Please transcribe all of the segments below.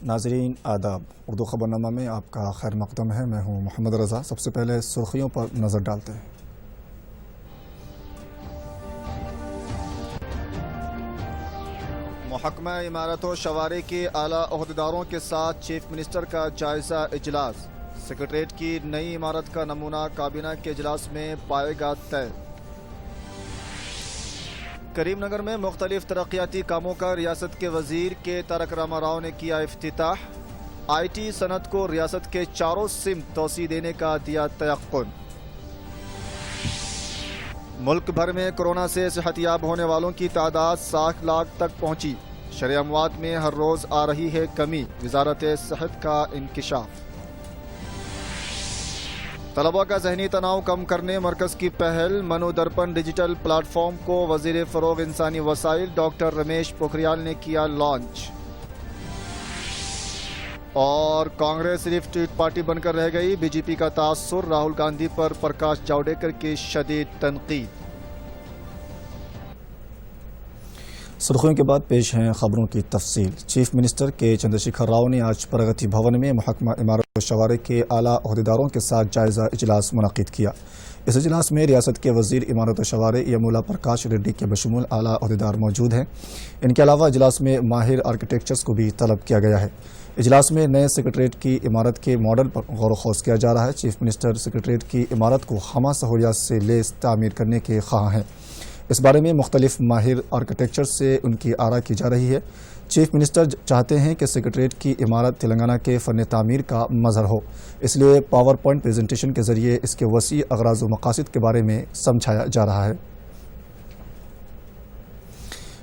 ناظرین آداب، اردو خبرنامہ میں آپ کا خیر مقدم ہے۔ میں ہوں محمد رضا۔ سب سے پہلے سرخیوں پر نظر ڈالتے ہیں۔ محکمہ عمارت و شوارع کے اعلیٰ عہدیداروں کے ساتھ چیف منسٹر کا جائزہ اجلاس۔ سکریٹریٹ کی نئی عمارت کا نمونہ کابینہ کے اجلاس میں پائے گا طے۔ کریم نگر میں مختلف ترقیاتی کاموں کا ریاست کے وزیر کے تارک راما راؤ نے کیا افتتاح۔ آئی ٹی صنعت کو ریاست کے چاروں سمت توسیع دینے کا دیا تیقن۔ ملک بھر میں کورونا سے صحت یاب ہونے والوں کی تعداد 60 لاکھ تک پہنچی۔ شرح اموات میں ہر روز آ رہی ہے کمی، وزارت صحت کا انکشاف۔ طلباء کا ذہنی تناؤ کم کرنے مرکز کی پہل، منو درپن ڈیجیٹل پلیٹ فارم کو وزیر فروغ انسانی وسائل ڈاکٹر رمیش پوکھریال نے کیا لانچ۔ اور کانگریس صرف ٹویٹ پارٹی بن کر رہ گئی، بی جے پی کا تاثر، راہل گاندھی پر پرکاش جاوڈیکر کی شدید تنقید۔ سرخیوں کے بعد پیش ہیں خبروں کی تفصیل۔ چیف منسٹر کے چندر شیکھر راؤ نے آج پرگتی بھون میں محکمہ عمارت و شوارع کے اعلیٰ عہدیداروں کے ساتھ جائزہ اجلاس منعقد کیا۔ اس اجلاس میں ریاست کے وزیر عمارت و شوارع یمولا پرکاش ریڈی کے بشمول اعلیٰ عہدیدار موجود ہیں۔ ان کے علاوہ اجلاس میں ماہر آرکیٹیکچرز کو بھی طلب کیا گیا ہے۔ اجلاس میں نئے سکریٹریٹ کی عمارت کے ماڈل پر غور و خوض کیا جا رہا ہے۔ چیف منسٹر سکریٹریٹ کی عمارت کو ہمہ سہولیات سے لیس تعمیر کرنے کے خواہاں ہیں۔ اس بارے میں مختلف ماہر آرکیٹیکچر سے ان کی آراء کی جا رہی ہے۔ چیف منسٹر چاہتے ہیں کہ سکریٹریٹ کی عمارت تلنگانہ کے فن تعمیر کا مظہر ہو، اس لیے پاور پوائنٹ پریزنٹیشن کے ذریعے اس کے وسیع اغراض و مقاصد کے بارے میں سمجھایا جا رہا ہے۔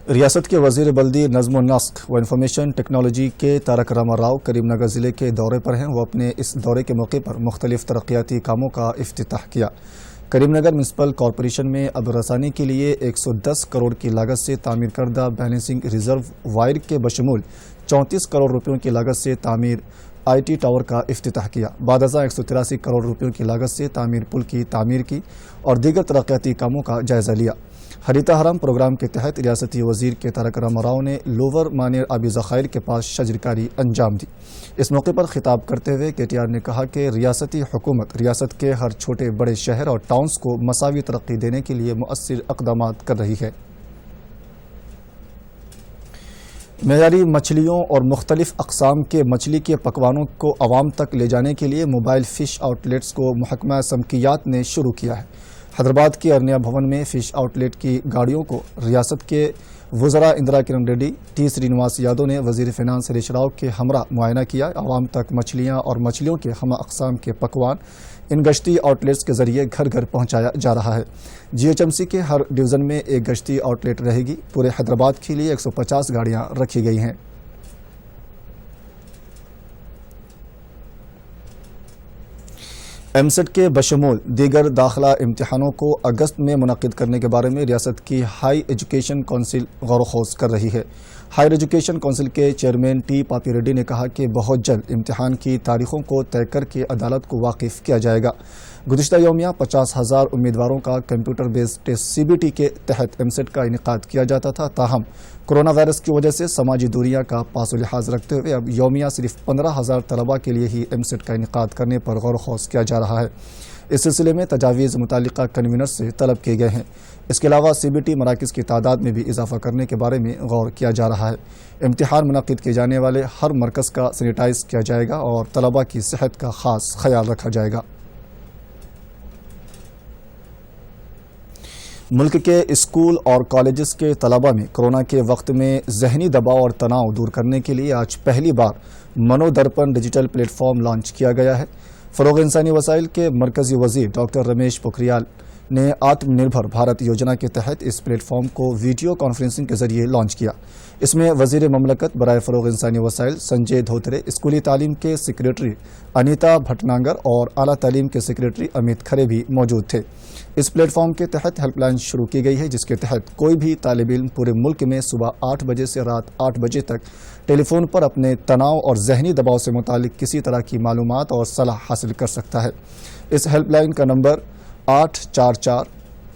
ریاست کے وزیر بلدی نظم و نسق و انفارمیشن ٹیکنالوجی کے تارک راما راؤ کریم نگر ضلع کے دورے پر ہیں۔ وہ اپنے اس دورے کے موقع پر مختلف ترقیاتی کاموں کا افتتاح کیا۔ کریم نگر میونسپل کارپوریشن میں اب رسانی کے لیے 110 کروڑ کی لاگت سے تعمیر کردہ بیلنسنگ ریزرو وائر کے بشمول 34 کروڑ روپیوں کی لاگت سے تعمیر آئی ٹی ٹاور کا افتتاح کیا۔ بعد ازاں 183 کروڑ روپیوں کی لاگت سے تعمیر پل کی تعمیر کی اور دیگر ترقیاتی کاموں کا جائزہ لیا۔ ہریتا حرم پروگرام کے تحت ریاستی وزیر کے تارک راما راؤ نے لوور مانیر آبی ذخائر کے پاس شجرکاری انجام دی۔ اس موقع پر خطاب کرتے ہوئے کے ٹی آر نے کہا کہ ریاستی حکومت ریاست کے ہر چھوٹے بڑے شہر اور ٹاؤنز کو مساوی ترقی دینے کے لیے مؤثر اقدامات کر رہی ہے۔ معیاری مچھلیوں اور مختلف اقسام کے مچھلی کے پکوانوں کو عوام تک لے جانے کے لیے موبائل فش آؤٹ لیٹس کو محکمہ سمکیات نے شروع کیا ہے۔ حیدرآباد کے ارنیا بھون میں فش آؤٹ لیٹ کی گاڑیوں کو ریاست کے وزراء اندرا کرن ریڈی، ٹی سرینواس یادو نے وزیر فینانس ہریش راؤ کے ہمراہ معائنہ کیا۔ عوام تک مچھلیاں اور مچھلیوں کے ہمہ اقسام کے پکوان ان گشتی آؤٹ لیٹس کے ذریعے گھر گھر پہنچایا جا رہا ہے۔ جی ایچ ایم سی کے ہر ڈویژن میں ایک گشتی آؤٹ لیٹ رہے گی۔ پورے حیدرآباد کے لیے 150 گاڑیاں رکھی گئی ہیں۔ ایم سیٹ کے بشمول دیگر داخلہ امتحانوں کو اگست میں منعقد کرنے کے بارے میں ریاست کی ہائی ایجوکیشن کونسل غور و خوض کر رہی ہے۔ ہائر ایجوکیشن کونسل کے چیئرمین ٹی پاپی ریڈی نے کہا کہ بہت جلد امتحان کی تاریخوں کو طے کر کے عدالت کو واقف کیا جائے گا۔ گزشتہ یومیہ 50,000 امیدواروں کا computer based test C B T کے تحت ایم سیٹ کا انعقاد کیا جاتا تھا، تاہم کورونا وائرس کی وجہ سے سماجی دوریاں کا پاس و لحاظ رکھتے ہوئے اب یومیہ صرف 15,000 طلباء کے لیے ہی ایم سیٹ کا انعقاد کرنے پر غور و خوض کیا جا رہا ہے۔ اس سلسلے میں تجاویز متعلقہ کنوینر سے طلب کیے گئے ہیں۔ اس کے علاوہ سی بی ٹی مراکز کی تعداد میں بھی اضافہ کرنے کے بارے میں غور کیا جا رہا ہے۔ امتحان منعقد کیے جانے والے ہر مرکز کا سینیٹائز کیا جائے گا اور طلباء کی صحت کا خاص خیال رکھا جائے گا۔ ملک کے اسکول اور کالجز کے طلباء میں کورونا کے وقت میں ذہنی دباؤ اور تناؤ دور کرنے کے لیے آج پہلی بار منو Darpan digital plate form launch کیا گیا ہے۔ فروغ انسانی وسائل کے مرکزی وزیر ڈاکٹر رمیش پوکھریال نے آتم نربھر بھارت یوجنا کے تحت اس پلیٹ فارم کو ویڈیو کانفرنسنگ کے ذریعے لانچ کیا۔ اس میں وزیر مملکت برائے فروغ انسانی وسائل سنجے دھوترے، اسکولی تعلیم کے سیکریٹری انیتا بھٹناگر اور اعلیٰ تعلیم کے سیکریٹری امیت کھرے بھی موجود تھے۔ اس پلیٹ فارم کے تحت ہیلپ لائن شروع کی گئی ہے، جس کے تحت کوئی بھی طالب علم پورے ملک میں صبح 8 بجے سے رات 8 بجے تک ٹیلی فون پر اپنے تناؤ اور ذہنی دباؤ سے متعلق کسی طرح کی معلومات اور صلاح حاصل کر سکتا ہے۔ اس ہیلپ لائن کا نمبر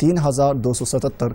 3,277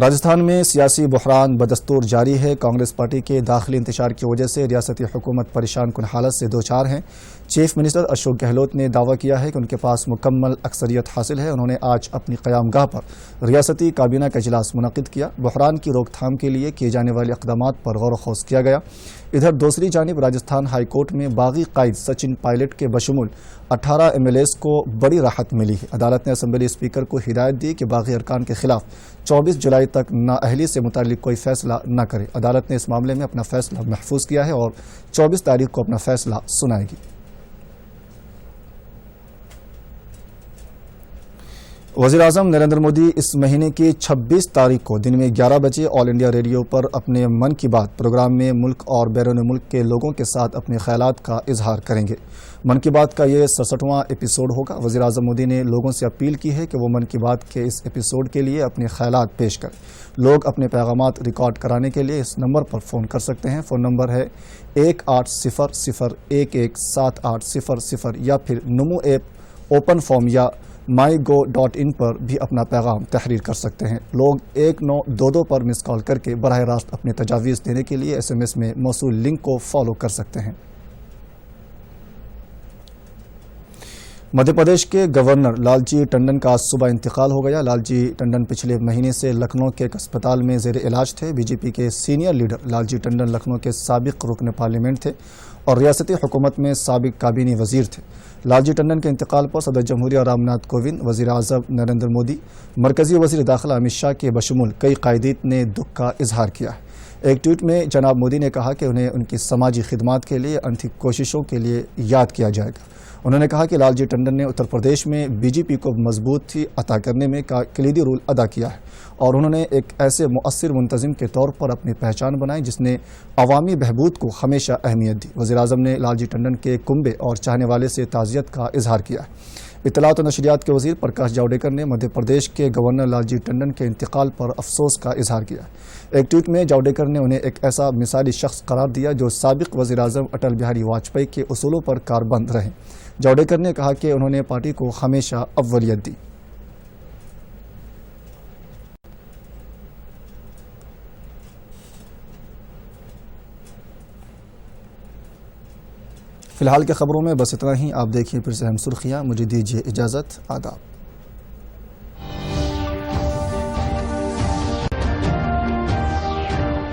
راجستھان میں سیاسی بحران بدستور جاری ہے۔ کانگریس پارٹی کے داخلی انتشار کی وجہ سے ریاستی حکومت پریشان کن حالت سے دوچار ہیں۔ چیف منسٹر اشوک گہلوت نے دعویٰ کیا ہے کہ ان کے پاس مکمل اکثریت حاصل ہے۔ انہوں نے آج اپنی قیام گاہ پر ریاستی کابینہ کا اجلاس منعقد کیا۔ بحران کی روک تھام کے لیے کیے جانے والے اقدامات پر غور و خوض کیا گیا۔ ادھر دوسری جانب راجستھان ہائی کورٹ میں باغی قائد سچن پائلٹ کے بشمول 18 MLAs کو بڑی راحت ملی ہے۔ عدالت نے اسمبلی اسپیکر کو ہدایت دی کہ باغی ارکان کے خلاف 24 جولائی تک نااہلی سے متعلق کوئی فیصلہ نہ کرے۔ عدالت نے اس معاملے میں اپنا فیصلہ محفوظ کیا ہے اور 24 تاریخ کو اپنا فیصلہ سنائے گی۔ وزیراعظم نریندر مودی اس مہینے کی 26 تاریخ کو دن میں 11 بجے آل انڈیا ریڈیو پر اپنے من کی بات پروگرام میں ملک اور بیرون ملک کے لوگوں کے ساتھ اپنے خیالات کا اظہار کریں گے۔ من کی بات کا یہ 67واں ایپیسوڈ ہوگا۔ وزیراعظم مودی نے لوگوں سے اپیل کی ہے کہ وہ من کی بات کے اس ایپیسوڈ کے لیے اپنے خیالات پیش کریں۔ لوگ اپنے پیغامات ریکارڈ کرانے کے لیے اس نمبر پر فون کر سکتے ہیں۔ فون نمبر ہے 1800117800 یا پھر نمو ایپ اوپن فارم یا mygo.in پر بھی اپنا پیغام تحریر کر سکتے ہیں۔ لوگ 1922 پر مس کال کر کے براہ راست اپنے تجاویز دینے کے لیے SMS میں موصول لنک کو فالو کر سکتے ہیں۔ مدھیہ پردیش کے گورنر لال جی ٹنڈن کا آج صبح انتقال ہو گیا۔ لال جی ٹنڈن پچھلے مہینے سے لکھنؤ کے ایک اسپتال میں زیر علاج تھے۔ BJP کے سینئر لیڈر لال جی ٹنڈن لکھنؤ کے سابق رکن پارلیمنٹ تھے اور ریاستی حکومت میں سابق کابینی وزیر تھے۔ لال جی ٹنڈن کے انتقال پر صدر جمہوریہ رام ناتھ کووند، وزیر اعظم نریندر مودی، مرکزی وزیر داخلہ امت شاہ کے بشمول کئی قائدین نے دکھ کا اظہار کیا ہے۔ ایک ٹویٹ میں جناب مودی نے کہا کہ انہیں ان کی سماجی خدمات کے لیے انتھی کوششوں کے لیے یاد کیا جائے گا۔ انہوں نے کہا کہ لال جی ٹنڈن نے اتر پردیش میں BJP کو مضبوطی عطا کرنے میں کلیدی رول ادا کیا ہے اور انہوں نے ایک ایسے مؤثر منتظم کے طور پر اپنی پہچان بنائی جس نے عوامی بہبود کو ہمیشہ اہمیت دی۔ وزیراعظم نے لال جی ٹنڈن کے کنبے اور چاہنے والے سے تعزیت کا اظہار کیا ہے۔ اطلاعات و نشریات کے وزیر پرکاش جاوڈیکر نے مدھیہ پردیش کے گورنر لال جی ٹنڈن کے انتقال پر افسوس کا اظہار کیا۔ ایک ٹویٹ میں جاوڈیکر نے انہیں ایک ایسا مثالی شخص قرار دیا جو سابق وزیر اعظم اٹل بہاری واجپئی کے اصولوں پر کاربند رہے۔ جاوڈیکر نے کہا کہ انہوں نے پارٹی کو ہمیشہ اولویت دی۔ فی الحال کے خبروں میں بس اتنا ہی۔ آپ دیکھیے پھر سے اہم سرخیاں۔ مجھے دیجیے اجازت۔ آداب۔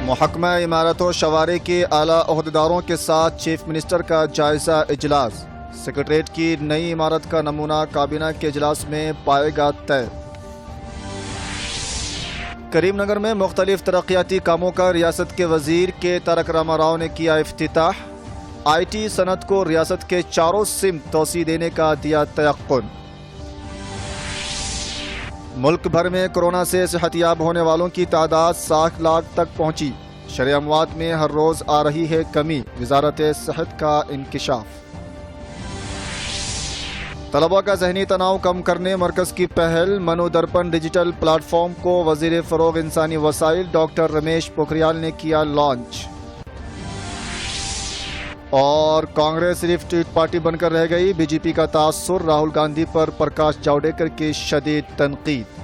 محکمہ عمارت و شوارع کے اعلیٰ عہدیداروں کے ساتھ چیف منسٹر کا جائزہ اجلاس۔ سیکریٹریٹ کی نئی عمارت کا نمونہ کابینہ کے اجلاس میں پائے گا طے۔ کریم نگر میں مختلف ترقیاتی کاموں کا ریاست کے وزیر کے تارک راما راؤ نے کیا افتتاح۔ IT صنعت کو ریاست کے چاروں سمت توسیع دینے کا دیا تیقن۔ ملک بھر میں کورونا سے صحت یاب ہونے والوں کی تعداد 60 لاکھ تک پہنچی۔ شرح اموات میں ہر روز آ رہی ہے کمی، وزارت صحت کا انکشاف۔ طلباء کا ذہنی تناؤ کم کرنے مرکز کی پہل، منو درپن ڈیجیٹل پلیٹ فارم کو وزیر فروغ انسانی وسائل ڈاکٹر رمیش پوکھریال نے کیا لانچ۔ اور کانگریس صرف ٹویٹ پارٹی بن کر رہ گئی، BJP کا تاثر، راہل گاندھی پر پرکاش جاوڈیکر کی شدید تنقید۔